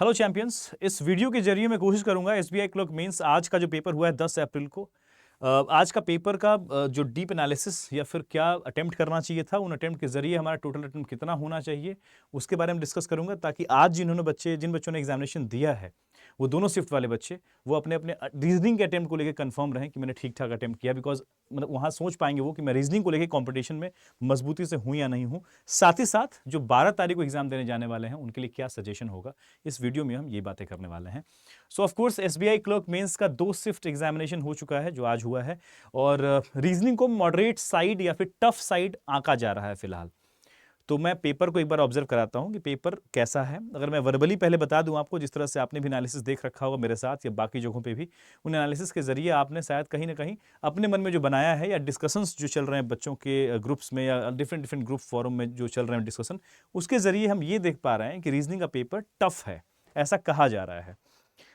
Hello champions. इस video के जरिए मैं कोशिश करूंगा एसबीआई क्लर्क मेंस आज का जो पेपर हुआ है 10 अप्रैल को, आज का पेपर का जो डीप एनालिसिस या फिर क्या अटेम्प्ट करना चाहिए था, उन अटेम्प्ट के जरिए हमारा टोटल अटेम्प्ट कितना होना चाहिए उसके बारे में डिस्कस करूंगा, ताकि आज जिन बच्चों ने एग्जामिनेशन दिया है वो दोनों शिफ्ट वाले बच्चे वो अपने अपने रीजनिंग के अटेम्प्ट को लेकर कंफर्म रहें कि मैंने ठीक ठाक अटेम्प्ट किया। बिकॉज मतलब वहाँ सोच पाएंगे वो कि मैं रीजनिंग को लेकर कॉम्पिटिशन में मजबूती से हूँ या नहीं हूँ। साथ ही साथ जो 12 तारीख को एग्जाम देने जाने वाले हैं उनके लिए क्या सजेशन होगा, इस वीडियो में हम ये बातें करने वाले हैं। So of course SBI clerk mains का 2 शिफ्ट एग्जामिनेशन हो चुका है जो आज हुआ है, और रीजनिंग को मॉडरेट साइड या फिर टफ साइड आंका जा रहा है फिलहाल। तो मैं पेपर को एक बार ऑब्जर्व कराता हूं कि पेपर कैसा है। अगर मैं वर्बली पहले बता दूं आपको, जिस तरह से आपने भी एनालिसिस देख रखा होगा मेरे साथ या बाकी जगहों पे भी, उन एनालिसिस के जरिए आपने शायद कहीं ना कहीं अपने मन में जो बनाया है, या डिस्कशंस जो चल रहे हैं बच्चों के ग्रुप्स में या डिफरेंट डिफरेंट ग्रुप फोरम में जो चल रहे हैं डिस्कशन, उसके जरिए हम ये देख पा रहे हैं कि रीजनिंग का पेपर टफ है, ऐसा कहा जा रहा है।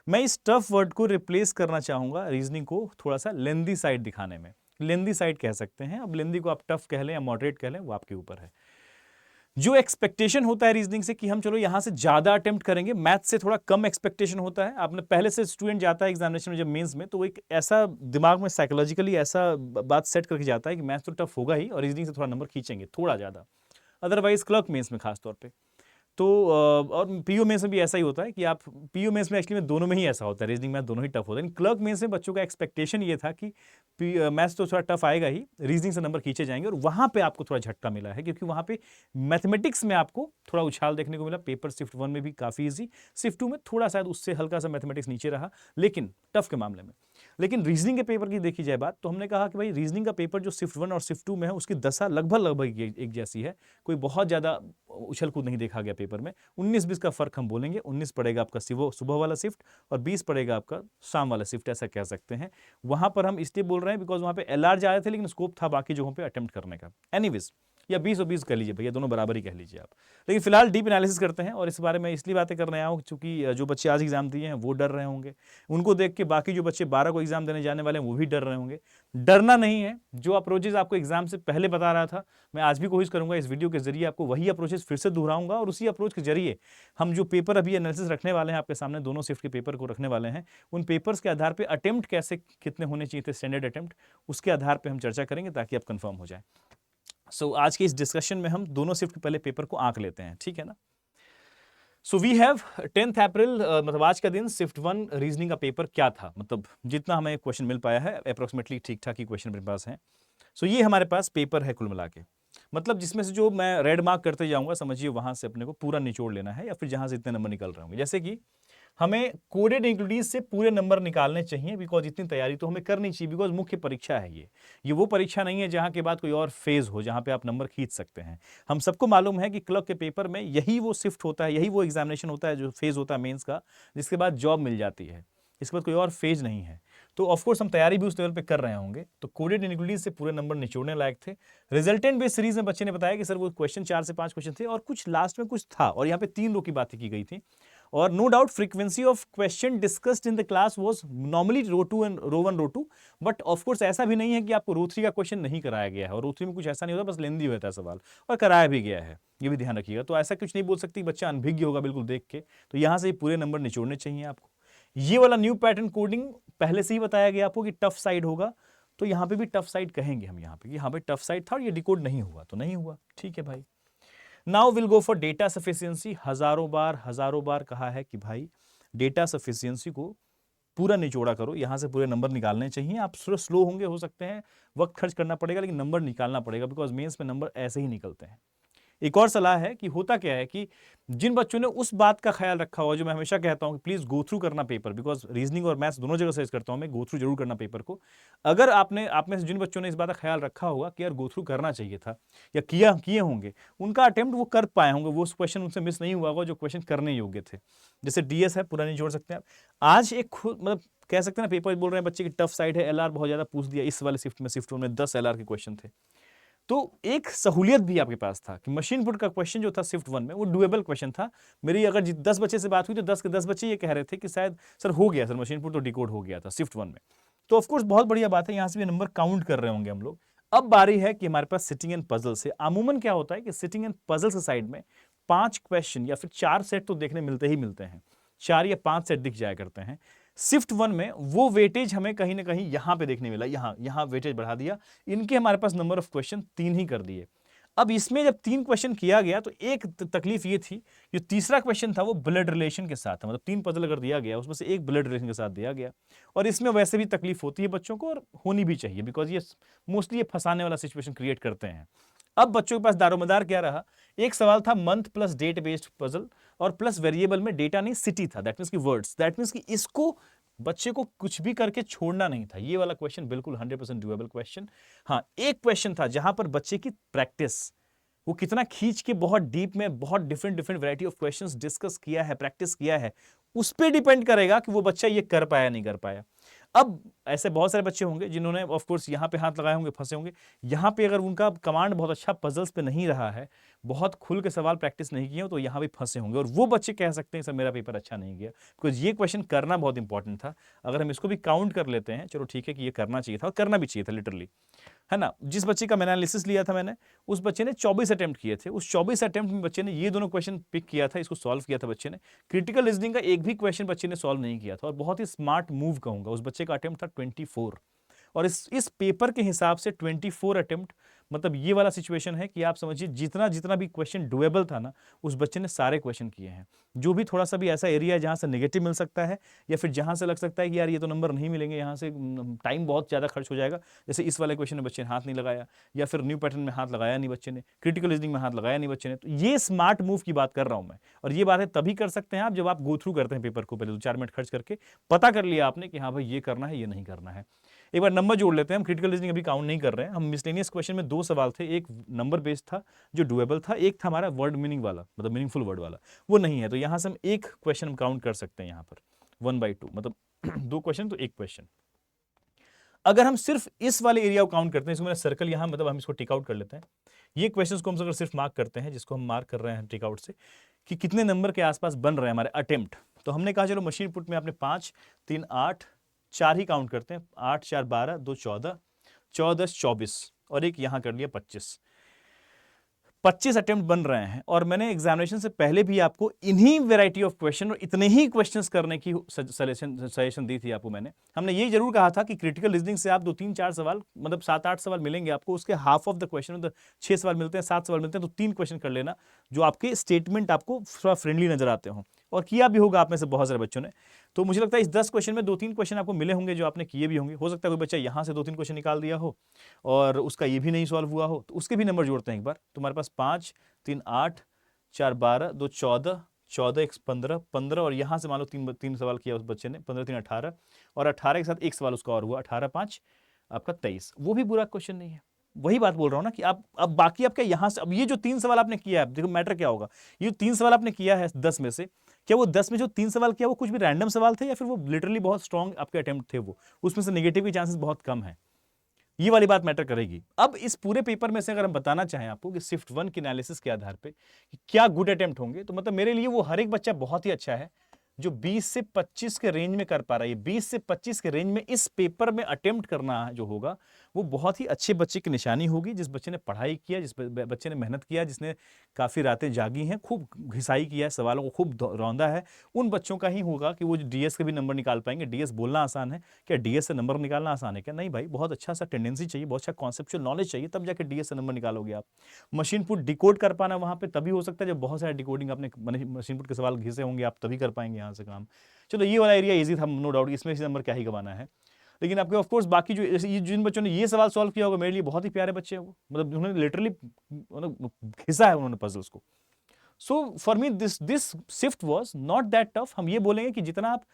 मैं इस टफ वर्ड को रिप्लेस करना चाहूंगा रीजनिंग को थोड़ा सा लेंदी साइड दिखाने में। लेंदी साइड कह सकते हैं, अब लेंदी को आप टफ कह लें या मॉडरेट कह लें, वो आपके ऊपर है। जो एक्सपेक्टेशन होता है रीजनिंग से कि हम चलो यहां से ज्यादा अटेम्प्ट करेंगे, मैथ से थोड़ा कम एक्सपेक्टेशन होता है। आपने पहले से स्टूडेंट जाता है एग्जामिनेशन में जब मेंस में, तो एक ऐसा दिमाग में साइकोलॉजिकली ऐसा बात सेट करके जाता है कि मैथ तो टफ होगा ही और रीजनिंग से थोड़ा नंबर खींचेंगे थोड़ा ज्यादा, अदरवाइज क्लर्क मेंस में खास तौर पे। तो और पीयू मेंस में भी ऐसा ही होता है कि आप पीयू मेंस में एक्चुअली में दोनों में ही ऐसा होता है, रीजनिंग मैथ दोनों ही टफ होता है। क्लर्क मेंस में बच्चों का एक्सपेक्टेशन ये था कि मैथ्स तो थोड़ा टफ आएगा ही, रीजनिंग से नंबर खींचे जाएंगे, और वहां पे आपको थोड़ा झटका मिला है क्योंकि वहां पे मैथमेटिक्स में आपको थोड़ा उछाल देखने को मिला। पेपर शिफ्ट 1 में भी काफी इजी, शिफ्ट 2 में थोड़ा शायद उससे हल्का सा मैथमेटिक्स नीचे रहा, लेकिन टफ के मामले में। लेकिन रीजनिंग के पेपर की देखी जाए बात, तो हमने कहा कि भाई रीजनिंग का पेपर जो शिफ्ट 1 और शिफ्ट 2 में है उसकी दशा लगभग लगभग एक जैसी है, कोई बहुत ज्यादा उछल कूद नहीं देखा गया पेपर में। 19-20 का फर्क हम बोलेंगे, 19 पड़ेगा आपका सुबह वाला शिफ्ट और 20 पड़ेगा आपका शाम वाला शिफ्ट, ऐसा कह सकते हैं। वहां पर हम इसलिए बोल रहे हैं बिकॉज वहां पे एलआर ज्यादा थे लेकिन स्कोप था बाकी जगहों पे अटेम्प्ट करने का। एनीवेज, या 20 और 20 कह लीजिए भैया, दोनों बराबर ही कह लीजिए आप। लेकिन फिलहाल डीप एनालिसिस करते हैं, और इस बारे में इसलिए बातें करने आया हूं क्योंकि जो बच्चे आज एग्जाम दिए हैं वो डर रहे होंगे, उनको देख के बाकी जो बच्चे 12 को एग्जाम देने जाने वाले हैं वो भी डर रहे होंगे। डरना नहीं है, जो अप्रोचेज आपको एग्जाम से पहले बता रहा था मैं आज भी कोशिश करूंगा इस वीडियो के जरिए आपको वही अप्रोचेज फिर से दोहराऊंगा, और उसी अप्रोच के जरिए हम जो पेपर अभी एनालिसिस रखने वाले हैं आपके सामने, दोनों शिफ्ट के पेपर को रखने वाले हैं, उन पेपर्स के आधार पर अटेम्प्ट कैसे कितने होने चाहिए थे, स्टैंडर्ड अटेम्प्ट, उसके आधार पर हम चर्चा करेंगे ताकि आप कंफर्म हो जाए। सो आज के इस डिस्कशन में हम दोनों शिफ्ट के पहले पेपर को आंक लेते हैं, ठीक है ना। सो वी हैव 10 अप्रैल, मतलब आज का दिन शिफ्ट 1 रीजनिंग का पेपर क्या था, मतलब जितना हमें क्वेश्चन मिल पाया है अप्रोक्सीमेटली ठीक ठाक ही क्वेश्चन मेरे पास है। सो ये हमारे पास पेपर है कुल मिला के, मतलब जिसमें से जो मैं रेड मार्क करते जाऊंगा समझिए वहां से अपने को पूरा निचोड़ लेना है, या फिर जहां से इतने नंबर निकल रहे होंगे। जैसे कि हमें कोडेड इंक्लूडीज से पूरे नंबर निकालने चाहिए, बिकॉज इतनी तैयारी तो हमें करनी चाहिए, बिकॉज मुख्य परीक्षा है ये वो परीक्षा नहीं है जहां के बाद कोई और फेज हो जहां पे आप नंबर खींच सकते हैं। हम सबको मालूम है कि क्लर्क के पेपर में यही वो शिफ्ट होता है, यही वो एग्जामिनेशन होता है जो फेज होता है मेंस का, जिसके बाद जॉब मिल जाती है, इसके बाद कोई और फेज नहीं है। तो ऑफकोर्स हम तैयारी भी उस लेवल पे कर रहे होंगे। तो कोडेड इनइक्वालिटीज से पूरे नंबर निचोड़ने लायक थे। रिजल्टेंट बेस्ड सीरीज में बच्चे ने बताया कि सर वो क्वेश्चन 4 से 5 क्वेश्चन थे और कुछ लास्ट में कुछ था, और यहाँ पे 3 रो की बातें की गई थी। और no doubt frequency of question discussed in the class was normally row 2 and row 1 row 2, but of course ऐसा भी नहीं है कि आपको रो 3 का क्वेश्चन नहीं कराया गया है, और रो 3 में कुछ ऐसा नहीं होता, बस लेंदी होता है सवाल, और कराया भी गया है, ये भी ध्यान रखिएगा। तो ऐसा कुछ नहीं बोल सकती बच्चा अनभिज्ञ होगा बिल्कुल देख के, तो यहां से पूरे नंबर निचोड़ने चाहिए आपको। ये वाला न्यू पैटर्न कोडिंग पहले से ही बताया गया आपको कि टफ साइड होगा, तो यहां पे भी टफ साइड कहेंगे हम, यहां पे टफ साइड था और ये डिकोड नहीं हुआ तो नहीं हुआ, ठीक है भाई। Now will go for data sufficiency. हजारों बार कहा है कि भाई डेटा सफिशियंसी को पूरा निचोड़ा करो, यहां से पूरे नंबर निकालने चाहिए। आप थोड़ा स्लो होंगे, हो सकते हैं वक्त खर्च करना पड़ेगा, लेकिन नंबर निकालना पड़ेगा, बिकॉज मेंस में नंबर ऐसे ही निकलते हैं। एक और सलाह है कि होता क्या है कि जिन बच्चों ने उस बात का ख्याल रखा हुआ, जो मैं हमेशा कहता हूं कि प्लीज गो थ्रू करना पेपर, बिकॉज रीजनिंग और मैथ्स दोनों जगह सजेस्ट करता हूं मैं, गो थ्रू जरूर करना पेपर को। अगर आपने आप में से जिन बच्चों ने इस बात का ख्याल रखा होगा कि यार गो थ्रू करना चाहिए था या किए होंगे, उनका अटेम्प्ट वो कर पाए होंगे, वो क्वेश्चन उनसे मिस नहीं हुआ होगा जो क्वेश्चन करने योग्य थे। जैसे डीएस है, पूरा नहीं जोड़ सकते आप। आज एक मतलब कह सकते हैं ना, पेपर बोल रहे हैं बच्चे की टफ साइड है, एलआर बहुत ज्यादा पूछ दिया इस वाले शिफ्ट में, शिफ्ट में 10 एलआर के क्वेश्चन थे। तो एक सहूलियत भी आपके पास था कि मशीन पुट का क्वेश्चन जो था शिफ्ट 1 में वो डुएबल क्वेश्चन था। मेरी अगर 10 बच्चे से बात हुई तो 10 के 10 बच्चे ये कह रहे थे कि शायद सर हो गया, सर मशीन पुट तो डिकोड हो गया था शिफ्ट 1 में। तो ऑफकोर्स बहुत बढ़िया बात है, यहां से भी नंबर काउंट कर रहे होंगे हम लोग। अब बारी है कि हमारे पास सिटिंग एंड पजल से, अमूमन क्या होता है कि सिटिंग एंड पजल से साइड में 5 क्वेश्चन या फिर 4 सेट तो देखने मिलते ही मिलते हैं। 4 या 5 सेट दिख जाया करते हैं। शिफ्ट 1 में वो वेटेज हमें कहीं ना कहीं यहां पे देखने मिला, यहां वेटेज बढ़ा दिया, इनके हमारे पास नंबर ऑफ क्वेश्चन 3 ही कर दिए। अब इसमें जब 3 क्वेश्चन किया गया तो एक तकलीफ ये थी, जो तीसरा क्वेश्चन था वो ब्लड रिलेशन के साथ था, मतलब 3 पजल अगर दिया गया उसमें से एक ब्लड रिलेशन के साथ दिया गया, और इसमें वैसे भी तकलीफ होती है बच्चों को और होनी भी चाहिए, बिकॉज ये मोस्टली ये फंसाने वाला सिचुएशन क्रिएट करते हैं। अब बच्चों के पास दारोमदार क्या रहा, एक सवाल था month plus date based puzzle और प्लस वेरिएबल में डेटा नहीं सिटी था, दैट मींस की वर्ड्स, दैट मींस कि इसको बच्चे को कुछ भी करके छोड़ना नहीं था। ये वाला क्वेश्चन बिल्कुल 100% डुएबल क्वेश्चन। हाँ, एक क्वेश्चन था जहां पर बच्चे की प्रैक्टिस, वो कितना खींच के बहुत डीप में बहुत different variety of questions discuss किया है, प्रैक्टिस किया है, उस पर डिपेंड करेगा कि वो बच्चा ये कर पाया नहीं कर पाया। अब ऐसे बहुत सारे बच्चे होंगे जिन्होंने ऑफ कोर्स यहाँ पे हाथ लगाए होंगे, फंसे होंगे यहाँ पे, अगर उनका कमांड बहुत अच्छा पजल्स पे नहीं रहा है, बहुत खुल के सवाल प्रैक्टिस नहीं किए हो, तो यहाँ भी फंसे होंगे, और वो बच्चे कह सकते हैं सर मेरा पेपर अच्छा नहीं गया, बिकॉज ये क्वेश्चन करना बहुत इंपॉर्टेंट था। अगर हम इसको भी काउंट कर लेते हैं, चलो ठीक है कि ये करना चाहिए था और करना भी चाहिए था लिटरली, है ना। जिस बच्चे का मैंने एनालिसिस लिया था मैंने, उस बच्चे ने 24 अटेम्प्ट किए थे, उस 24 अटेम्प्ट में बच्चे ने ये दोनों क्वेश्चन पिक किया था, इसको सॉल्व किया था बच्चे ने। क्रिटिकल रीजनिंग का एक भी क्वेश्चन बच्चे ने सॉल्व नहीं किया था, और बहुत ही स्मार्ट मूव कहूंगा, उस बच्चे का अटेम्प्ट था 24, और इस पेपर के हिसाब से 24 अटेम्प्ट, मतलब ये वाला सिचुएशन है कि आप समझिए जितना जितना भी क्वेश्चन डुएबल था ना, उस बच्चे ने सारे क्वेश्चन किए हैं। जो भी थोड़ा सा भी ऐसा एरिया है जहां से नेगेटिव मिल सकता है, या फिर जहां से लग सकता है कि यार ये तो नंबर नहीं मिलेंगे, यहाँ से टाइम बहुत ज़्यादा खर्च हो जाएगा, जैसे इस वाले क्वेश्चन में बच्चे ने हाथ नहीं लगाया, या फिर न्यू पैटर्न में हाथ लगाया नहीं बच्चे ने, क्रिटिकल रीजनिंग में हाथ लगाया नहीं बच्चे ने, तो ये स्मार्ट मूव की बात कर रहा हूं मैं। और ये बात है तभी कर सकते हैं आप जब आप गो थ्रू करते हैं पेपर को, पहले 2-4 मिनट खर्च करके पता कर लिया आपने कि हाँ भाई ये करना है, ये नहीं करना है। एक बार नंबर जोड़ लेते हैं हम, क्रिटिकल रीजनिंग अभी काउंट नहीं कर रहे हैं हम। मिसलेनियस क्वेश्चन में 2 सवाल थे, एक नंबर बेस्ड था जो डुएबल था, एक था हमारा वर्ड मीनिंग वाला, मतलब मीनिंगफुल वर्ड वाला, वो नहीं है, तो यहां से हम एक क्वेश्चन काउंट कर सकते हैं यहाँ पर 1/2, मतलब 2 क्वेश्चन तो 1 क्वेश्चन। अगर हम सिर्फ इस वाले एरिया को काउंट करते हैं, इसको मैंने सर्कल यहां, मतलब हम इसको टिक आउट कर लेते हैं, ये क्वेश्चंस को हम अगर सिर्फ मार्क करते हैं, जिसको हम मार्क कर रहे हैं टिक आउट से, कि कितने नंबर के आसपास बन रहे हैं हमारे अटेम्प्ट, तो हमने कहा चलो मशीन पुट में आपने 5, 3, 8, 4 ही काउंट करते हैं, 8, 4, 12, 2, 14, 14, 24, और एक यहां कर लिया 25 अटेम्प्ट बन रहे हैं। और मैंने एग्जामिनेशन से पहले भी आपको इन्हीं वैरायटी ऑफ क्वेश्चन और इतने ही क्वेश्चंस करने की सजेशन दी थी आपको मैंने। हमने ये जरूर कहा था कि क्रिटिकल रीजनिंग से आप 2-3-4 सवाल, मतलब 7-8 सवाल मिलेंगे आपको, उसके हाफ ऑफ द क्वेश्चन, मतलब 6 सवाल मिलते हैं, 7 सवाल मिलते हैं, तो 3 क्वेश्चन कर लेना जो आपके स्टेटमेंट आपको थोड़ा फ्रेंडली नजर आते हों, और किया भी होगा आप में से बहुत सारे बच्चों ने। तो मुझे लगता है इस 10 क्वेश्चन में 2-3 क्वेश्चन आपको मिले होंगे जो आपने किए भी होंगे। हो सकता है कोई बच्चा यहाँ से 2-3 क्वेश्चन निकाल दिया हो और उसका ये भी नहीं सॉल्व हुआ हो, तो उसके भी नंबर जोड़ते हैं एक बार। तुम्हारे पास 5, 3, 8, 4, 12, 2, 14, 14, 1, 15, 15, और यहाँ से मान लो 3 सवाल किया उस बच्चे ने, 15, 3, 18, और 18 के साथ एक सवाल उसका और हुआ, 18, 5 आपका 23, वो भी बुरा क्वेश्चन नहीं है। वही बात बोल रहा हूं ना कि आप अब बाकी आपका यहां से, अब ये जो 3 सवाल आपने किया है, देखो मैटर क्या होगा, ये 3 सवाल आपने किया है 10 में से, क्या वो 10 में जो 3 सवाल किया वो कुछ भी रैंडम सवाल थे, या फिर वो लिटरली बहुत स्ट्रॉन्ग आपके अटेम्प्ट थे, वो उसमें से नेगेटिव के चांसेस बहुत कम है। ये वाली बात मैटर करेगी। अब इस पूरे पेपर में से अगर हम बताना चाहें आपको कि शिफ्ट 1 के एनालिसिस के आधार पे कि क्या गुड अटेम्प्ट होंगे, तो मतलब मेरे लिए वो हर एक बच्चा बहुत ही अच्छा है जो 20 से 25 के रेंज में कर पा रहा है। 20 से 25 के रेंज में इस पेपर में अटेम्प्ट करना जो होगा वो बहुत ही अच्छे बच्चे की निशानी होगी, जिस बच्चे ने पढ़ाई किया, जिस बच्चे ने मेहनत किया, जिसने काफ़ी रातें जागी हैं, खूब घिसाई किया है, सवालों को खूब रौंदा है, उन बच्चों का ही होगा कि वो डीएस के भी नंबर निकाल पाएंगे। डीएस बोलना आसान है, क्या डीएस से नंबर निकालना आसान है क्या? नहीं भाई, बहुत अच्छा सा टेंडेंसी चाहिए, बहुत अच्छा कॉन्सेप्चुअल नॉलेज चाहिए, तब जाकर डीएस से नंबर निकालोगे आप। मशीन पुट डिकोड कर पाना वहाँ पे तभी हो सकता है जब बहुत सारे डिकोडिंग आपने मशीन पुट के सवाल घिसे होंगे, आप तभी कर पाएंगे यहाँ से काम। चलो ये वाला एरिया इजी था, नो डाउट, इसमें से नंबर क्या ही कमाना है। लेकिन आपके ऑफ कोर्स बाकी जो जिन बच्चों ने ये सवाल सॉल्व किया होगा, मेरे लिए बहुत ही प्यारे बच्चे हैं वो, मतलब उन्होंने लिटरली घिसा है उन्होंने पजल्स को। So for me this shift was not that tough. हम ये बोलेंगे कि जितना आप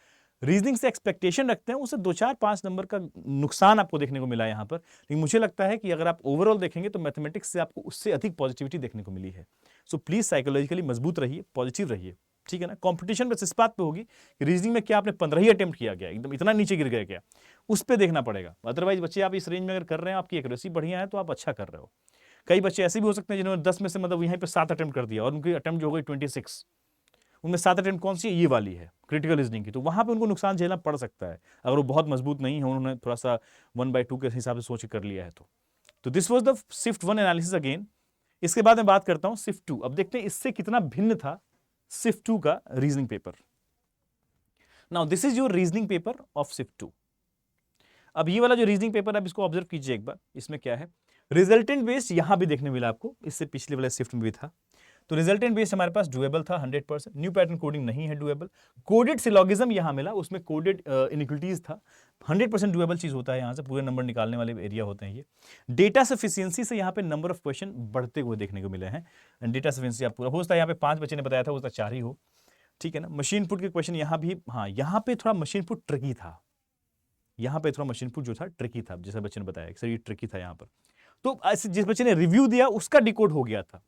रीजनिंग से एक्सपेक्टेशन रखते हैं उससे 2-4-5 नंबर का नुकसान आपको देखने को मिला यहाँ पर, लेकिन मुझे लगता है कि अगर आप ओवरऑल देखेंगे तो मैथमेटिक्स से आपको उससे अधिक पॉजिटिविटी देखने को मिली है। सो प्लीज साइकोलॉजिकली मजबूत रहिए, पॉजिटिव रहिए, ठीक है ना। कंपटीशन बस इस बात पे होगी कि रीजनिंग में क्या आपने 15 ही अटेम्प्ट किया गया, एकदम इतना नीचे गिर गया क्या, उस पर देखना पड़ेगा। अदरवाइज बच्चे आप इस रेंज में अगर कर रहे हैं, आपकी एक्यूरेसी बढ़िया है तो आप अच्छा कर रहे हो। कई बच्चे ऐसे भी हो सकते हैं जिन्होंने 10 में से मतलब यहीं पे 7 अटेम्प्ट कर दिया और उनकी अटेम्प्ट जो हो गई 26, उनमें 7 अटेम्प्ट कौन सी है, ये वाली है क्रिटिकल रीजनिंग की, तो वहां पे उनको नुकसान झेलना पड़ सकता है अगर वो बहुत मजबूत नहीं है, उन्होंने थोड़ा सा 1/2 के हिसाब से सोच के कर लिया है तो this was the shift 1 analysis again. इसके बाद मैं बात करता हूं शिफ्ट 2। अब देखते हैं इससे कितना भिन्न था शिफ्ट 2 का reasoning paper. Now this is your reasoning paper of shift 2। अब ये वाला जो रीजनिंग पेपर आप इसको ऑब्जर्व कीजिए एक बार, इसमें क्या है, रिजल्टेंट बेस्ड यहां भी देखने मिला आपको, इससे पिछले वाले शिफ्ट में भी था। तो रिजल्टेंट बेस्ड हमारे पास डुएबल था 100%, न्यू पैटर्न कोडिंग नहीं है डुएबल। कोडेड सिलोगिज्म यहां मिला, उसमें कोडेड इनइक्विटीज था, 100% डुएबल चीज होता है, यहां से पूरे नंबर निकालने वाले एरिया होते हैं ये। डेटा सफिशिएंसी से यहां पे नंबर ऑफ क्वेश्चन बढ़ते हुए देखने को मिले हैं। डेटा सफिशिएंसी आप पूरा हो सकता है, यहाँ पे 5 बच्चे ने बताया था, हो सकता है 4 ही हो, ठीक है ना। मशीन पुट के क्वेश्चन यहां भी, हाँ यहां पे थोड़ा मशीन पुट ट्रिकी था, यहां पे थोड़ा मशीन पुट जो था ट्रिकी था, जैसा बच्चे ने बताया सर ये ट्रिकी था यहां पर। तो जिस बच्चे ने रिव्यू दिया उसका डिकोड हो गया था।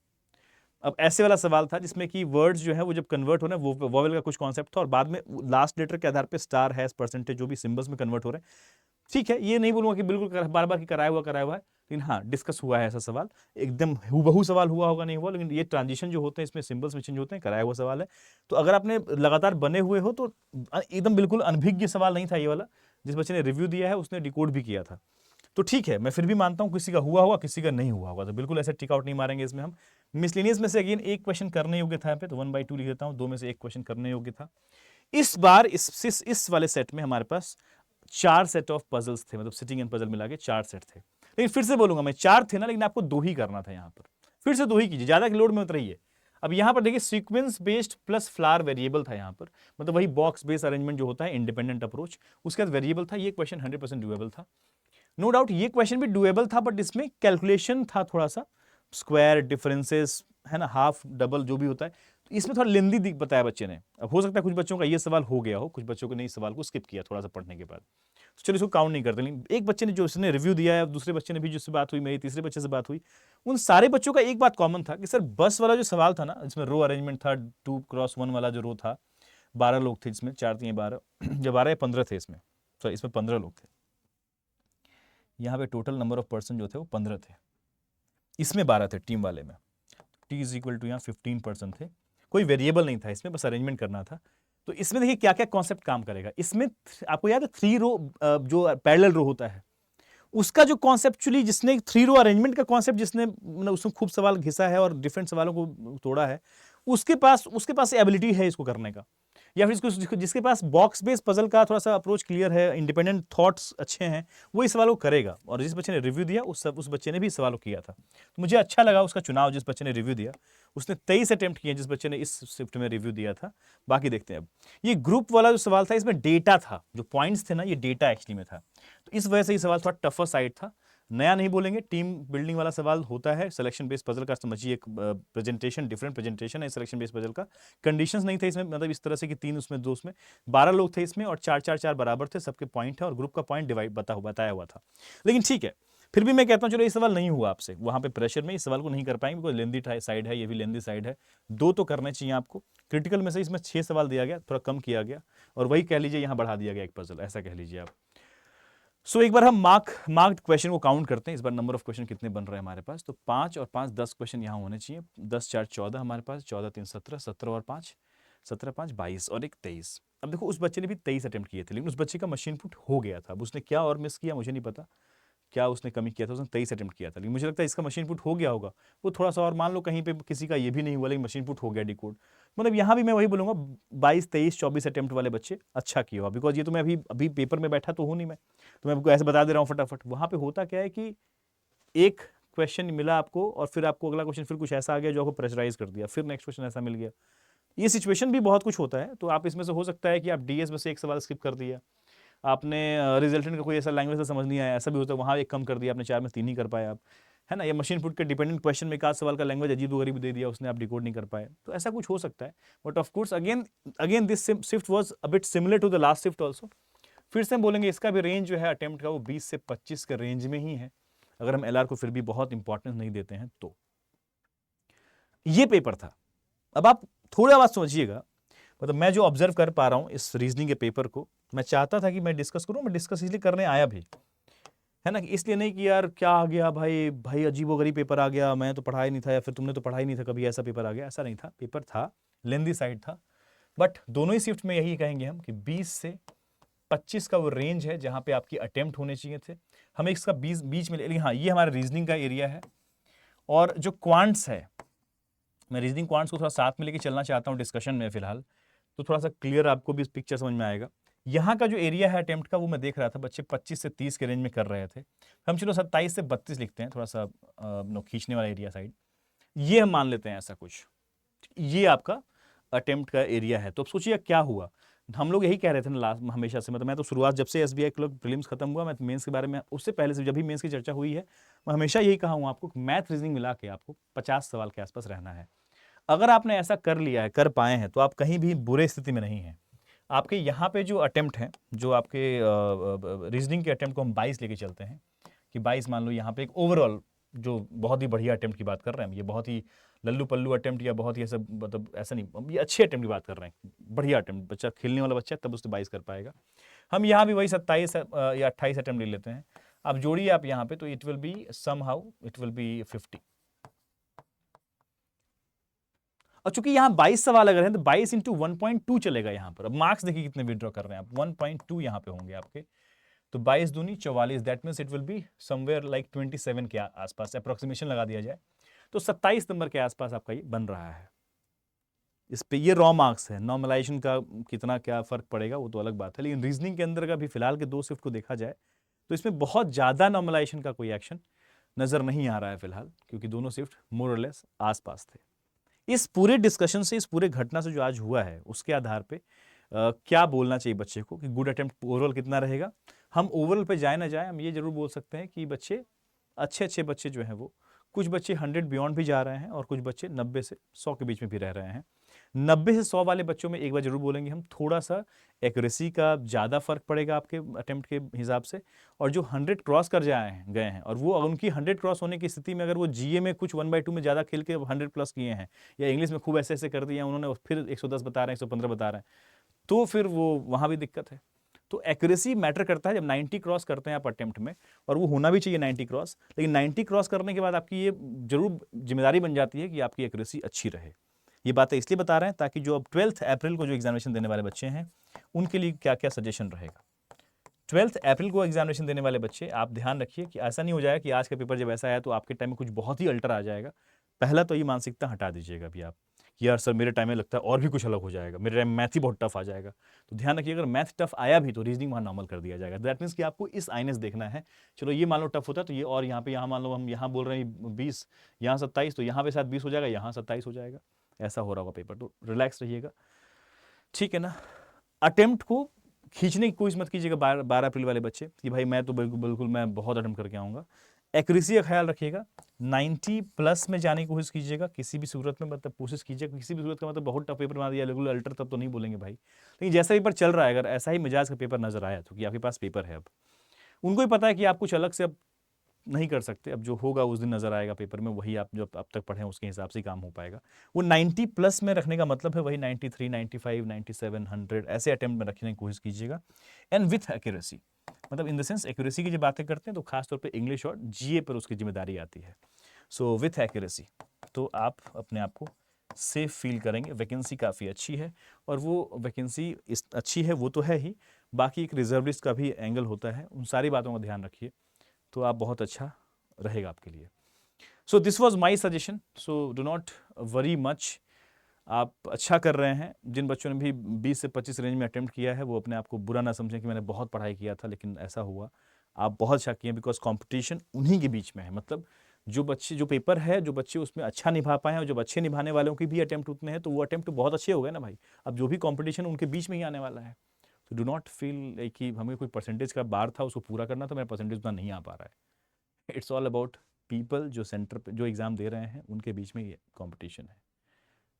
अब ऐसे वाला सवाल था जिसमें कि वर्ड्स जो है वो जब कन्वर्ट हो रहे हैं, वो वोवेल का कुछ कॉन्सेप्ट था, और बाद में लास्ट लेटर के आधार पे स्टार हैश परसेंटेज जो भी सिंबल्स में कन्वर्ट हो रहे हैं। ठीक है, ये नहीं बोलूंगा कि बिल्कुल बार बार कराया हुआ है, लेकिन हाँ डिस्कस हुआ है ऐसा सवाल, एकदम हूबहू सवाल हुआ होगा नहीं हुआ, लेकिन ये ट्रांजिशन जो होते हैं इसमें सिंबल्स में चेंज होते हैं, कराया हुआ सवाल है। तो अगर आपने लगातार बने हुए हो तो एकदम बिल्कुल अनभिज्ञ सवाल नहीं था ये वाला। जिस बच्चे ने रिव्यू दिया है उसने डिकोड भी किया था, तो ठीक है, मैं फिर भी मानता हूं किसी का हुआ होगा किसी का नहीं हुआ होगा, तो बिल्कुल ऐसे टिक आउट नहीं मारेंगे इसमें हम। मिसलेनियस में से अगेन एक क्वेश्चन करने योग्य था यहाँ पे, तो 1/2 लिख देता हूं, 2 में से एक क्वेश्चन करने योग्य था। इस बार इस वाले सेट में हमारे पास 4 सेट ऑफ पजल्स थे, मतलब सिटिंग एंड पजल मिला के 4 सेट थे। लेकिन फिर से बोलूंगा मैं 4 थे ना, लेकिन आपको 2 ही करना था यहाँ पर, फिर से 2 ही कीजिए, ज्यादा लोड में मत रहिए। अब यहाँ पर देखिए sequence based plus flower variable था यहाँ पर, मतलब वही बॉक्स बेस्ड अरेंजमेंट जो होता है इंडिपेंडेंट अप्रोच, उसके बाद वेरिएबल था। ये क्वेश्चन 100% डुएबल था, नो डाउट ये क्वेश्चन भी डुएबल था, बट इसमें कैलकुलेशन था थोड़ा सा, स्क्वायर डिफरेंसेस है ना, हाफ डबल जो भी होता है, तो इसमें थोड़ा लेंदी बताया बच्चे ने। अब हो सकता है कुछ बच्चों का ये सवाल हो गया हो, कुछ बच्चों को नहीं, सवाल को स्किप किया थोड़ा सा पढ़ने के बाद, तो चलिए इसको काउंट नहीं करते। लेकिन एक बच्चे ने जो उसने रिव्यू दिया है, दूसरे बच्चे ने भी जिससे बात हुई, मेरी तीसरे बच्चे से बात हुई, उन सारे बच्चों का एक बात कॉमन था कि सर बस वाला जो सवाल था ना, जिसमें रो अरेंजमेंट था, 2x1 वाला जो रो था, 12 लोग थे जिसमें, 4 3 12 या 12 या 15 थे इसमें, सॉरी इसमें 15 लोग थे। यहाँ पे टोटल नंबर ऑफ पर्सन जो थे वो 15 थे, इसमें 12 थे टीम वाले में। टी इज इक्वल टू यहाँ 15% थे, कोई वेरिएबल नहीं था इसमें, बस अरेंजमेंट करना था। तो इसमें देखिए क्या क्या कॉन्सेप्ट काम करेगा। इसमें आपको याद है 3 रो जो पैरेलल रो होता है, उसका जो कॉन्सेप्चुअली जिसने 3 रो अरेंजमेंट का कॉन्सेप्ट जिसने उसमें खूब सवाल घिसा है और डिफरेंट सवालों को तोड़ा है, उसके पास एबिलिटी है इसको करने का। या फिर जिसके पास बॉक्स बेस्ड पजल का थोड़ा सा अप्रोच क्लियर है, इंडिपेंडेंट थॉट्स अच्छे हैं, वो इस सवाल को करेगा। और जिस बच्चे ने रिव्यू दिया उस बच्चे ने भी इस सवाल को किया था, तो मुझे अच्छा लगा उसका चुनाव। जिस बच्चे ने रिव्यू दिया उसने 23 अटेम्प्ट किए, जिस बच्चे ने इस शिफ्ट में रिव्यू दिया था। बाकी देखते हैं अब ये ग्रुप वाला जो सवाल था, इसमें डेटा था, जो पॉइंट्स थे ना, ये डेटा एक्चुअली में था, तो इस वजह से ये सवाल थोड़ा टफर साइड था। नया नहीं बोलेंगे, टीम बिल्डिंग वाला सवाल होता है। सिलेक्शन बेस्ड पजल का समझिए एक प्रेजेंटेशन, डिफरेंट प्रेजेंटेशन है सिलेक्शन बेस्ड पजल का। कंडीशंस नहीं थे इसमें, मतलब इस तरह से कि 3 उसमें 2 उसमें, 12 लोग थे इसमें और 4 बराबर थे, सबके पॉइंट है और ग्रुप का पॉइंट डिवाइड बताया हुआ था। लेकिन ठीक है, फिर भी मैं कहता हूं चलो ये सवाल नहीं हुआ आपसे, वहां पे प्रेशर में इस सवाल को नहीं कर पाएंगे, बिकॉज लेंदी साइड है, ये भी लेंदी साइड है। 2 तो करने चाहिए आपको। क्रिटिकल में से इसमें 6 सवाल दिया गया, थोड़ा कम किया गया, और वही कह लीजिए यहाँ बढ़ा दिया गया एक पजल, ऐसा कह लीजिए आप। सो एक बार हम मार्क्ड क्वेश्चन को काउंट करते हैं, इस बार नंबर ऑफ क्वेश्चन कितने बन रहे हैं हमारे पास। तो 5 और 5 10 क्वेश्चन यहाँ होने चाहिए। 10 4 14 हमारे पास, 14 3 17, 17 और 5 17 5 22 और एक 23। अब देखो उस बच्चे ने भी 23 अटेम्प्ट किए थे, लेकिन उस बच्चे का मशीन पुट हो गया था। अब उसने क्या और मिस किया मुझे नहीं पता, क्या उसने कमी किया था, उसने 23 अटेम्प्ट किया था, लेकिन मुझे लगता है इसका मशीन पुट हो गया होगा। वो थोड़ा सा और मान लो कहीं पे किसी का ये भी नहीं हुआ, लेकिन मशीन पुट हो गया डिकोड। मतलब यहाँ भी मैं वही बोलूंगा 22 23 24 अटेम्प्ट वाले बच्चे अच्छा किया हुआ, बिकॉज ये तो मैं अभी पेपर में बैठा तो हूँ नहीं, मैं तो मैं आपको ऐसे बता दे रहा हूँ फटाफट। वहाँ पे होता क्या है कि एक क्वेश्चन मिला आपको और फिर आपको अगला क्वेश्चन फिर कुछ ऐसा आ गया जो आपको प्रेशराइज कर दिया, फिर नेक्स्ट क्वेश्चन ऐसा मिल गया। ये सिचुएशन भी बहुत कुछ होता है। तो आप इसमें से हो सकता है कि आप डीएस में से एक सवाल स्किप कर दिया आपने, रिजल्टेंट का कोई ऐसा लैंग्वेज से समझ नहीं आया, ऐसा भी होता है, वहाँ एक कम कर दिया आपने, 4 में 3 ही कर पाए आप, है ना। या मशीन पुट के डिपेंडेंट क्वेश्चन में एक आध सवाल का लैंग्वेज अजीब वगैरह दे दिया उसने, आप डिकोड नहीं कर पाए, तो ऐसा कुछ हो सकता है। But of course again this shift was a bit similar to the last shift also. फिर से हम बोलेंगे इसका भी रेंज जो है अटेम्प्ट का वो 20 से 25 के रेंज में ही है, अगर हम एलआर को फिर भी बहुत इंपॉर्टेंस नहीं देते हैं तो। ये पेपर था। अब आप थोड़ा बात समझिएगा, मतलब मैं जो ऑब्जर्व कर पा रहा हूं इस रीजनिंग के पेपर को, मैं चाहता था कि मैं डिस्कस करूं, मैं डिस्कस इसलिए करने आया भी, है ना, कि इसलिए नहीं कि यार क्या आ गया भाई अजीबोगरीब पेपर आ गया, मैं तो पढ़ा ही नहीं था, या फिर तुमने तो पढ़ा ही नहीं था कभी, ऐसा पेपर आ गया। ऐसा नहीं था, पेपर था, लेंदी साइड था, बट दोनों ही शिफ्ट में यही कहेंगे हम कि 20 से 25 का वो रेंज है जहां पे आपकी अटेम्प्ट होने चाहिए थे। हमें इसका बीच में, लेकिन हाँ ये हमारा रीजनिंग का एरिया है। और जो क्वांट्स है, मैं रीजनिंग क्वांट्स को थोड़ा साथ में लेके चलना चाहता हूँ डिस्कशन में फिलहाल, तो थोड़ा सा क्लियर आपको भी इस पिक्चर समझ में आएगा। यहाँ का जो एरिया है अटेम्प्ट का, वो मैं देख रहा था बच्चे 25 से 30 के रेंज में कर रहे थे। हम चलो 27 से 32 लिखते हैं, थोड़ा सा खींचने वाला एरिया साइड, ये हम मान लेते हैं ऐसा कुछ। ये आपका अटेम्प्ट का एरिया है। तो अब सोचिए क्या हुआ। हम लोग यही कह रहे थे ना लास्ट हमेशा से, मतलब मैं तो शुरुआत जब से एसबीआई क्लर्क प्रीलिम्स खत्म हुआ, मैं मेंस के बारे में, उससे पहले से जब भी मेंस की चर्चा हुई है, मैं हमेशा यही कहा हूँ आपको, मैथ रीजनिंग मिला के आपको 50 सवाल के आसपास रहना है। अगर आपने ऐसा कर लिया है, कर पाए हैं, तो आप कहीं भी बुरे स्थिति में नहीं हैं। आपके यहाँ पे जो अटेम्प्ट हैं, जो आपके रीजनिंग के अटेम्प्ट को हम 22 लेके चलते हैं कि 22 मान लो, यहाँ पे एक ओवरऑल जो बहुत ही बढ़िया अटेम्प्ट की बात कर रहे हैं, ये बहुत ही लल्लू पल्लू अटेम्प्ट या बहुत ही ऐसा, मतलब ऐसा नहीं, हम ये अच्छे अटेम्प्ट की बात कर रहे हैं, बढ़िया अटेम्प्ट, बच्चा खेलने वाला बच्चा है तब उससे 22 कर पाएगा। हम यहाँ भी वही 27 या 28 अटेम्प्ट ले लेते हैं। अब जोड़िए आप यहाँ पे, तो it will be somehow it will be 50। और चूंकि यहाँ 22 सवाल अगर है तो 22 इंटू 1.2 चलेगा यहाँ पर। अब मार्क्स देखिए कितने विड्रॉ कर रहे हैं आप, 1.2 यहाँ पे होंगे आपके। तो 22 दूनी 44, that means it will be somewhere like 27 के आसपास, अप्रोक्सीमेशन लगा दिया जाए तो 27 नंबर के आसपास आपका ये बन रहा है। इस पे ये रॉ मार्क्स है, नॉर्मलाइजेशन का कितना क्या फर्क पड़ेगा वो तो अलग बात है, लेकिन रीजनिंग के अंदर का भी फिलहाल के 2 शिफ्ट को देखा जाए तो इसमें बहुत ज्यादा नॉर्मलाइजेशन का कोई एक्शन नजर नहीं आ रहा है फिलहाल, क्योंकि दोनों शिफ्ट मोर और लेस आसपास थे। इस पूरे डिस्कशन से, इस पूरे घटना से जो आज हुआ है, उसके आधार पे क्या बोलना चाहिए बच्चे को कि गुड अटेम्प्ट ओवरऑल कितना रहेगा। हम ओवरऑल पे जाए ना जाए, हम ये जरूर बोल सकते हैं कि बच्चे अच्छे बच्चे जो हैं वो, कुछ बच्चे 100 बियॉन्ड भी जा रहे हैं और कुछ बच्चे 90 से 100 के बीच में भी रह रहे हैं। 90 से 100 वाले बच्चों में एक बार जरूर बोलेंगे हम, थोड़ा सा एक्यूरेसी का ज़्यादा फर्क पड़ेगा आपके अटेम्प्ट के हिसाब से। और जो 100 क्रॉस कर गए हैं और वो उनकी 100 क्रॉस होने की स्थिति में, अगर वो जीए में कुछ 1/2 में ज़्यादा खेल के 100 प्लस किए हैं, या इंग्लिश में खूब ऐसे कर दिया उन्होंने, फिर 110 बता रहे हैं, 115 बता रहे हैं, तो फिर वो वहाँ भी दिक्कत है। तो एक्यूरेसी मैटर करता है जब 90 क्रॉस करते हैं आप अटेम्प्ट में, और वो होना भी चाहिए 90 क्रॉस। लेकिन 90 क्रॉस करने के बाद आपकी ये जरूर जिम्मेदारी बन जाती है कि आपकी एक्यूरेसी अच्छी रहे। ये बातें इसलिए बता रहे हैं ताकि जो अब 12 अप्रैल को जो एग्जामिनेशन देने वाले बच्चे हैं, उनके लिए क्या क्या सजेशन रहेगा। 12 अप्रैल को एग्जामिनेशन देने वाले बच्चे, आप ध्यान रखिए कि ऐसा नहीं हो जाए कि आज का पेपर जब ऐसा आया तो आपके टाइम में कुछ बहुत ही अल्टर आ जाएगा। पहला तो ये मानसिकता हटा दीजिएगा अभी आप कि यार सर मेरे टाइम में लगता है और भी कुछ अलग हो जाएगा, मेरे टाइम में मैथ ही बहुत टफ आ जाएगा। तो ध्यान रखिए, अगर मैथ टफ आया भी तो रीजनिंग वहाँ नॉर्मल कर दिया जाएगा। दैट मीन्स कि आपको इस आईने से देखना है। चलो ये मान लो टफ होता है तो ये, और यहाँ पे, यहाँ मान लो हम यहाँ बोल रहे हैं 20, यहाँ 27, तो यहाँ पे शायद 20 हो जाएगा, यहाँ 27 हो जाएगा, ऐसा हो रहा होगा पेपर। तो रिलैक्स रहिएगा, ठीक है ना। अटेम्प्ट को खींचने की कोशिश मत कीजिएगा 12 अप्रैल वाले बच्चे कि भाई मैं तो बिल्कुल मैं बहुत अटेम्प्ट करके आऊँगा। एक्यूरेसी का ख्याल रखिएगा, 90 प्लस में जाने की कोशिश कीजिएगा किसी भी सूरत में, मतलब कोशिश कीजिएगा किसी भी सूरत का, मतलब बहुत टफ पेपर बना दिया बिल्कुल अल्टर, तब तो नहीं बोलेंगे भाई। लेकिन जैसा पेपर चल रहा है, अगर ऐसा ही मिजाज का पेपर नजर आया तो कि आपके पास पेपर है, अब उनको ही पता है कि आप कुछ अलग से अब नहीं कर सकते, अब जो होगा उस दिन नजर आएगा पेपर में, वही आप जो अब तक पढ़े हैं उसके हिसाब से काम हो पाएगा। वो 90 प्लस में रखने का मतलब है वही 93, 95, 97, 100 ऐसे अटेम्प्ट में रखने की कोशिश कीजिएगा, एंड विथ एक्यूरेसी। मतलब इन द सेंस एक्यूरेसी की जब बातें करते हैं तो खासतौर पे इंग्लिश और जीए पर उसकी जिम्मेदारी आती है। सो विथ एक्यूरेसी तो आप अपने आप को सेफ फील करेंगे। वैकेंसी काफ़ी अच्छी है, और वो वैकेंसी अच्छी है वो तो है ही, बाकी एक रिजर्विस्ट का भी एंगल होता है, उन सारी बातों का ध्यान रखिए तो आप बहुत अच्छा रहेगा आपके लिए। So this was my suggestion, so do not worry much. आप अच्छा कर रहे हैं। जिन बच्चों ने भी 20 से 25 रेंज में अटेम्प्ट किया है वो अपने आप को बुरा ना समझें कि मैंने बहुत पढ़ाई किया था लेकिन ऐसा हुआ। आप बहुत अच्छा किए, बिकॉज कंपटीशन उन्हीं के बीच में है। मतलब जो बच्चे, जो पेपर है, जो बच्चे उसमें अच्छा निभा पाए हैं, और जो अच्छे निभाने वालों की भी अटेम्प्ट उतने हैं, तो वो अटेम्प्ट बहुत अच्छे हो गए ना भाई। अब जो भी कंपटीशन उनके बीच में ही आने वाला है। तो डू नॉट फील कि हमें कोई परसेंटेज का बार था उसको पूरा करना था, मेरा परसेंटेज उतना नहीं आ पा रहा है। इट्स ऑल अबाउट पीपल जो सेंटर पे जो एग्ज़ाम दे रहे हैं उनके बीच में ये कॉम्पिटिशन है।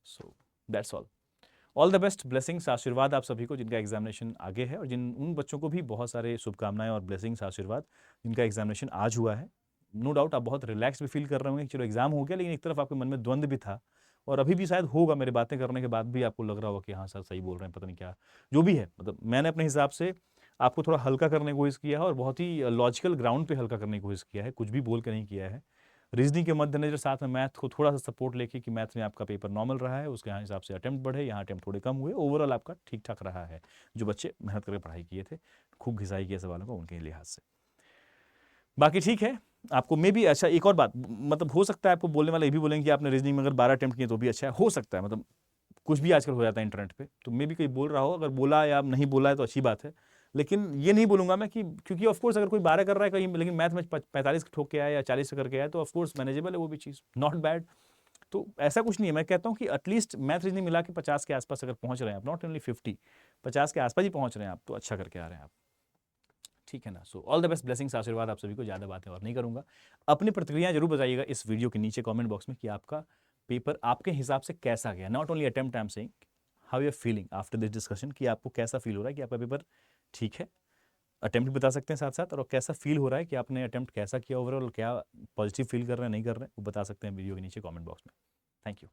So that's all the best, blessings, आशीर्वाद आप सभी को जिनका एग्जामिनेशन आगे है, और जिन उन बच्चों को भी बहुत सारे शुभकामनाएं और ब्लेसिंग्स, आशीर्वाद जिनका एग्जामिनेशन आज हुआ है। नो डाउट आप बहुत रिलैक्स भी फील कर रहे होंगे, चलो एग्जाम हो गया, लेकिन एक तरफ आपके मन में द्वंद्व भी था, और अभी भी शायद होगा, मेरे बातें करने के बाद भी आपको लग रहा होगा कि हाँ सर सही बोल रहे हैं, पता नहीं क्या जो भी है। मतलब मैंने अपने हिसाब से आपको थोड़ा हल्का करने की कोशिश किया है, और बहुत ही लॉजिकल ग्राउंड पे हल्का करने की कोशिश किया है, कुछ भी बोल के नहीं किया है। रीजनिंग के मद्देनजर साथ में मैथ को थोड़ा सा सपोर्ट लेके कि मैथ में आपका पेपर नॉर्मल रहा है, उसके हिसाब से अटेम्प्ट बढ़े, यहाँ अटेम्प्ट थोड़े कम हुए, ओवरऑल आपका ठीक ठाक रहा है। जो बच्चे मेहनत करके पढ़ाई किए थे, खूब घिसाई किए सवालों का, उनके लिहाज से बाकी ठीक है। आपको मे भी अच्छा, एक और बात, मतलब हो सकता है आपको बोलने वाले ये भी बोलेंगे कि आपने रीजनिंग में अगर 12 अटेम्प्ट किए तो भी अच्छा है, हो सकता है, मतलब कुछ भी आजकल हो जाता है इंटरनेट पे, तो मे भी कोई बोल रहा हो, अगर बोला या नहीं बोला है तो अच्छी बात है, लेकिन ये नहीं बोलूंगा मैं कि, क्योंकि ऑफ कोर्स अगर कोई 12 कर रहा है कहीं, लेकिन मैथ में 45 ठोक के आया या 40 करके आया तो ऑफ कोर्स मैनेजेबल है वो भी चीज़, नॉट बैड। तो ऐसा कुछ नहीं है, मैं कहता हूँ कि एटलीस्ट मैथ रीजनिंग मिला के 50 के आसपास अगर पहुंच रहे हैं आप, नॉट ओनली 50, 50 के आसपास ही पहुंच रहे हैं आप, तो अच्छा करके आ रहे हैं आप, ठीक है ना। So all the best, blessings, आशीर्वाद आप सभी को, ज़्यादा बातें और नहीं करूंगा। अपनी प्रतिक्रिया जरूर बताइएगा इस वीडियो के नीचे कमेंट बॉक्स में कि आपका पेपर आपके हिसाब से कैसा गया, not only attempt, I am saying how you are feeling after this discussion, कि आपको कैसा फील हो रहा है कि आपका पेपर ठीक है, अटेम्प्ट भी बता सकते हैं साथ साथ, और कैसा फील हो रहा है कि आपने अटेम्प्ट कैसा किया ओवरऑल, क्या पॉजिटिव फील कर रहे हैं नहीं कर रहे हैं, वो बता सकते हैं वीडियो के नीचे कमेंट बॉक्स में। Thank you.